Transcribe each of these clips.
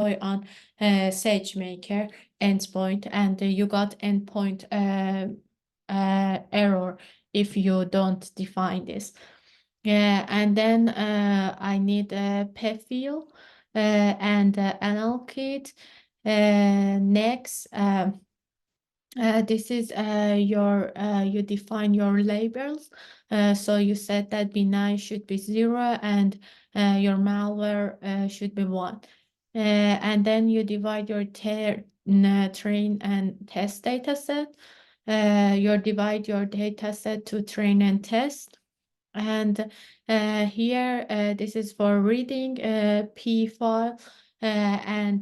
on SageMaker endpoint, and you got endpoint error if you don't define this. Yeah, and then I need a pet field and NL kit. Next, this is your you define your labels. So you said that B9 should be 0 and your malware should be 1. And then you divide your train and test data set. You divide your data set to train and test. And here, this is for reading P file, and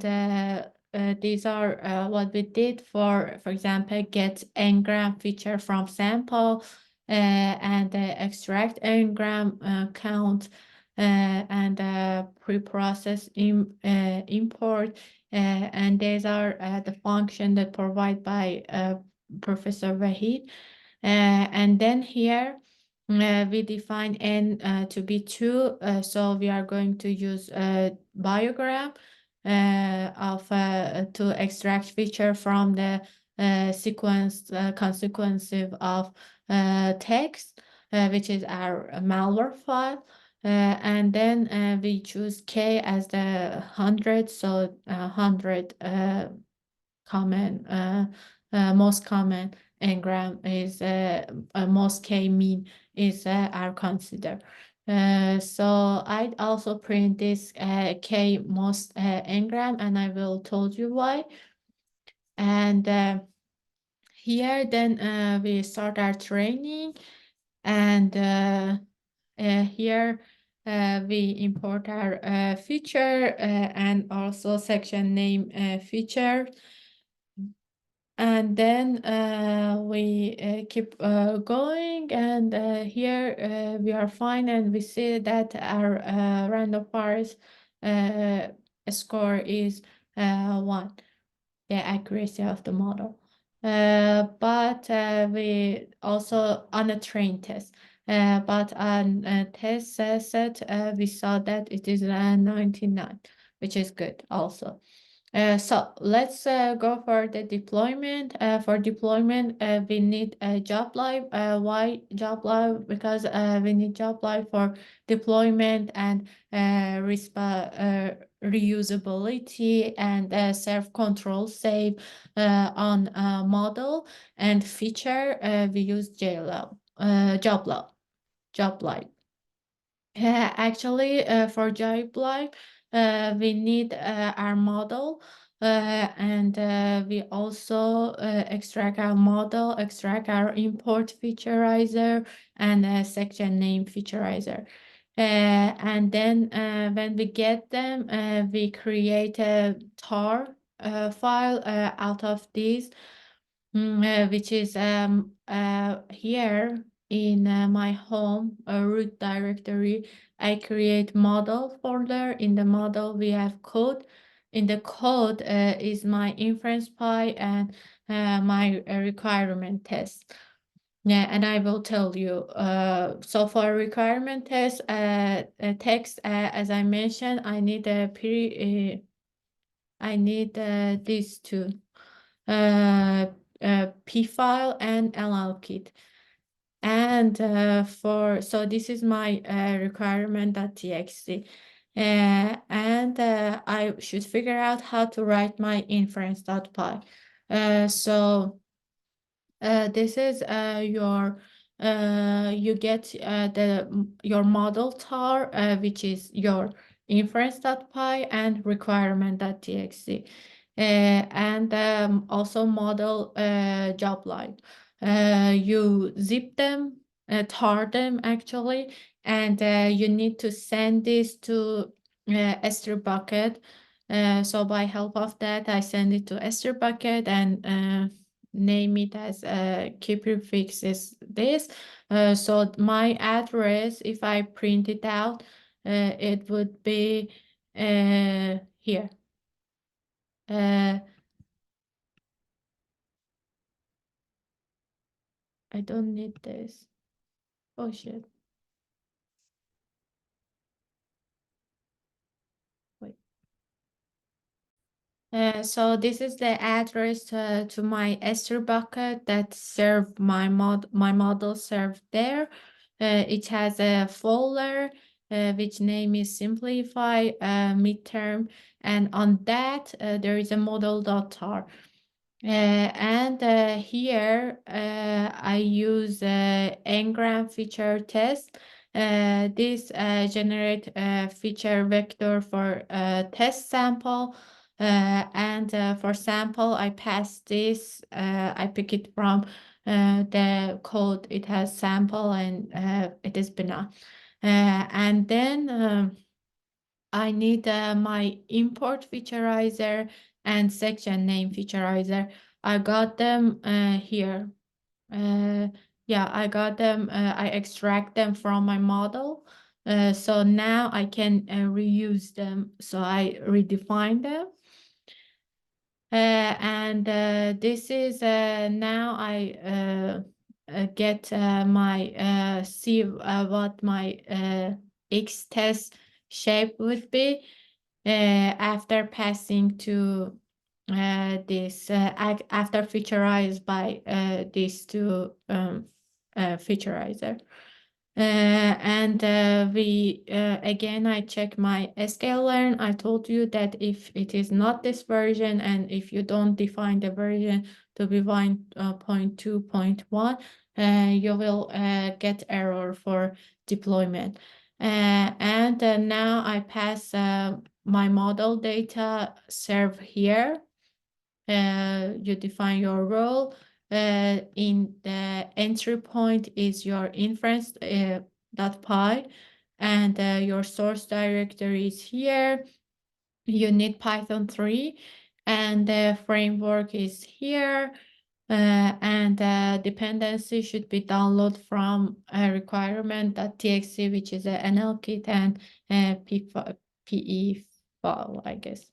these are what we did for example, get engram feature from sample, and extract engram count, and pre-process import, and these are the function that provided by Professor Vahid. And then here, we define n to be 2, so we are going to use a biogram to extract feature from the sequence consequences of text, which is our malware file. And then we choose k as the 100, so 100 common most common engram is most k mean is our consider. So I also print this k most engram, and I will told you why. And here then we start our training, and here we import our feature and also section name feature. And then we keep going, and here we are fine, and we see that our random forest score is 1, the accuracy of the model. But we also on a train test, but on a test set, we saw that it is 99, which is good also. So let's go for the deployment. For deployment, we need a job live. Why job live? Because we need job live for deployment and reusability and self-control save on model and feature. We use job live. Actually, for job live, we need our model, and we also extract our model, extract our import featurizer, and section name featurizer. And then when we get them, we create a tar file out of these, which is here in my home root directory. I create model folder. In the model, we have code. In the code is my inference py and my requirement test. Yeah, and I will tell you. So for requirement test text, as I mentioned, I need I need these two, P file and LL kit. And so this is my requirement.txt. And I should figure out how to write my inference.py. So this is your you get your model tar, which is your inference.py and requirement.txt, and also model job line. You zip them, tar them actually, and you need to send this to S3 bucket. So by help of that, I send it to S3 bucket and name it as key prefix is this. So my address, if I print it out, it would be here. I don't need this. Oh shit. Wait. So this is the address to my S3 bucket that serve my model served there. It has a folder which name is simplify midterm, and on that there is a model.tar. And here I use ngram feature test. This generate a feature vector for test sample. And for sample, I pass this. I pick it from the code. It has sample and it is banana. And then I need my import featurizer and section name featurizer. I got them here. Uh, yeah, I got them. I extract them from my model. So now I can reuse them. So I redefine them. And this is now I get my see what my X test shape would be after passing to this after featurized by these two featurizer. And we again, I check my scale learn. I told you that if it is not this version and if you don't define the version to be 1.2.1, you will get error for deployment. And now I pass my model data serve here. You define your role. In the entry point is your inference .py, and your source directory is here. You need Python 3, and the framework is here. And dependency should be downloaded from a requirement.txt, which is a NL kit and PE file, I guess.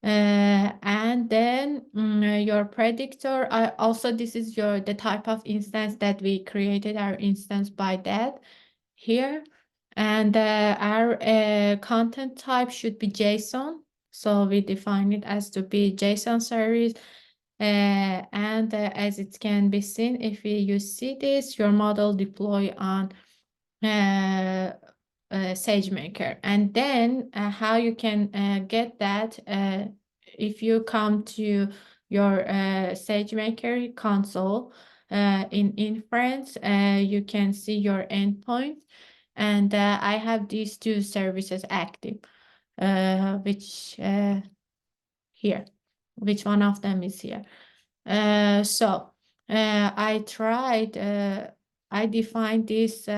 And then your predictor. Also, this is the type of instance that we created our instance by that here. And our content type should be JSON. So we define it as to be JSON service. And as it can be seen, if you see this, your model deploy on uh, SageMaker. And then how you can get that, if you come to your SageMaker console in inference, you can see your endpoint. And I have these two services active, which here, which one of them is here. So I tried, I defined this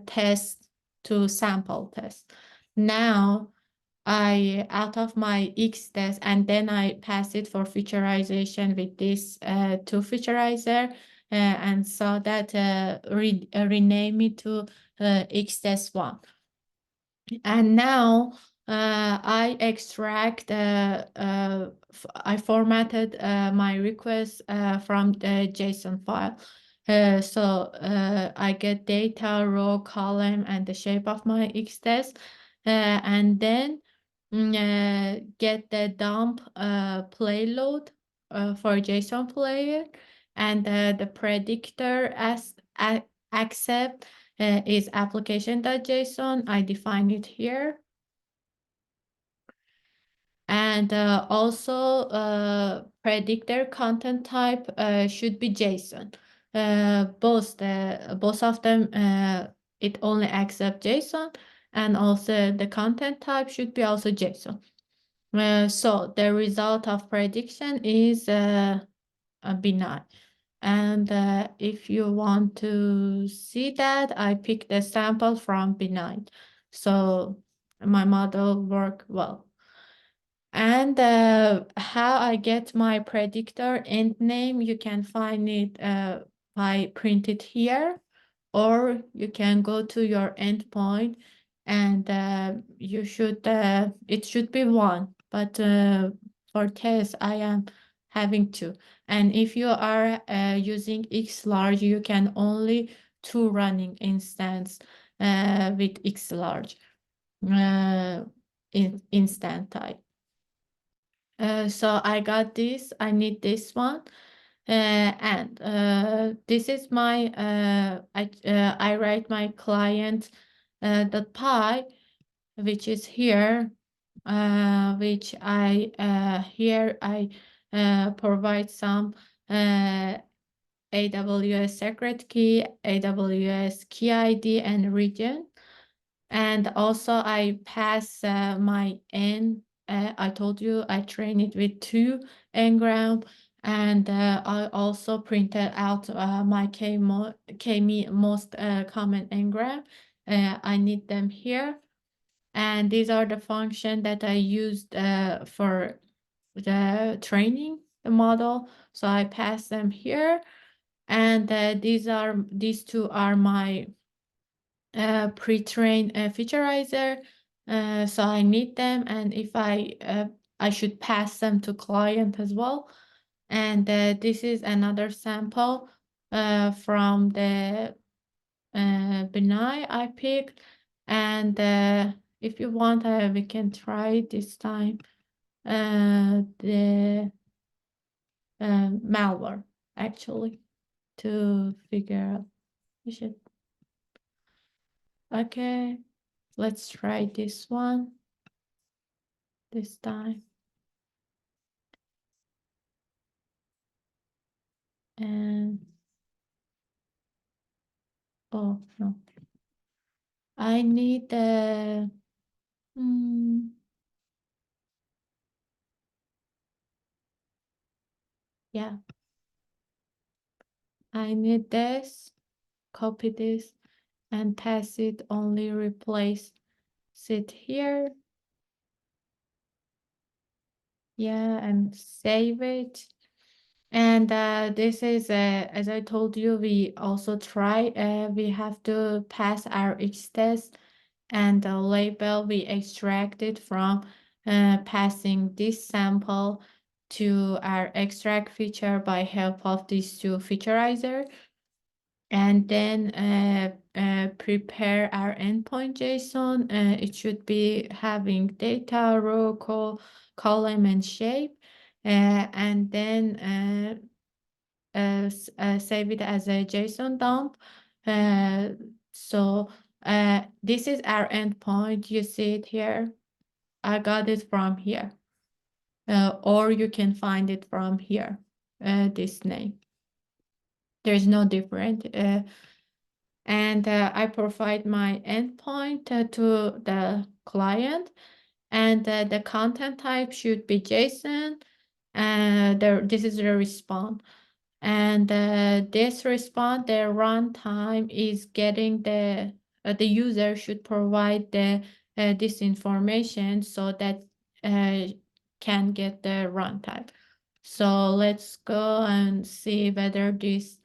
test to sample test. Now out of my X test, and then I pass it for featurization with this to featurizer, and so that rename it to X test 1. And now I extract, I formatted my request from the JSON file. So I get data, row, column, and the shape of my X test. And then get the dump payload for JSON player. And the predictor as accept is application.json. I define it here. And also predictor content type should be JSON. Both of them, it only accept JSON, and also the content type should be also JSON. So the result of prediction is benign. And if you want to see that, I picked a sample from benign. So my model work well. And how I get my predictor end name, you can find it by print it here, or you can go to your endpoint and you should it should be one, but for test I am having two. And if you are using X large, you can only two running instance with X large in instant type. So I got this. I need this one. And this is my I write my client .py, which is here, which I here I provide some AWS secret key, AWS key ID, and region. And also I pass my N. I told you I train it with 2 ngram, and I also printed out my most common ngram. I need them here, and these are the functions that I used for the training the model. So I pass them here, and these two are my pre-trained featurizer. So I need them, and if I should pass them to client as well. And this is another sample from the Benai I picked. And if you want, we can try it this time. The malware, actually, to figure out. We should. Okay, let's try this one this time. And oh no, I need the yeah, I need this, copy this, and pass it, only replace it here. Yeah, and save it. And this is, as I told you, we also try, we have to pass our X test, and the label we extracted from passing this sample to our extract feature by help of these two featureizer, and then prepare our endpoint JSON. It should be having data, row, column, and shape, and then save it as a JSON dump. So this is our endpoint. You see it here. I got it from here. Or you can find it from here, this name. There's no different. And I provide my endpoint to the client, and the content type should be JSON. This is the response. And this response, the runtime is getting the user should provide this information so that can get the runtime. So let's go and see whether this,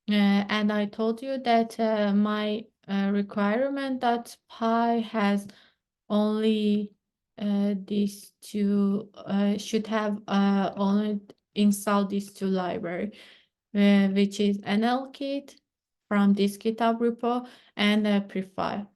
and I told you that my requirement.py has only these two, should have only installed these two library, which is NLKit from this GitHub repo, and prefile.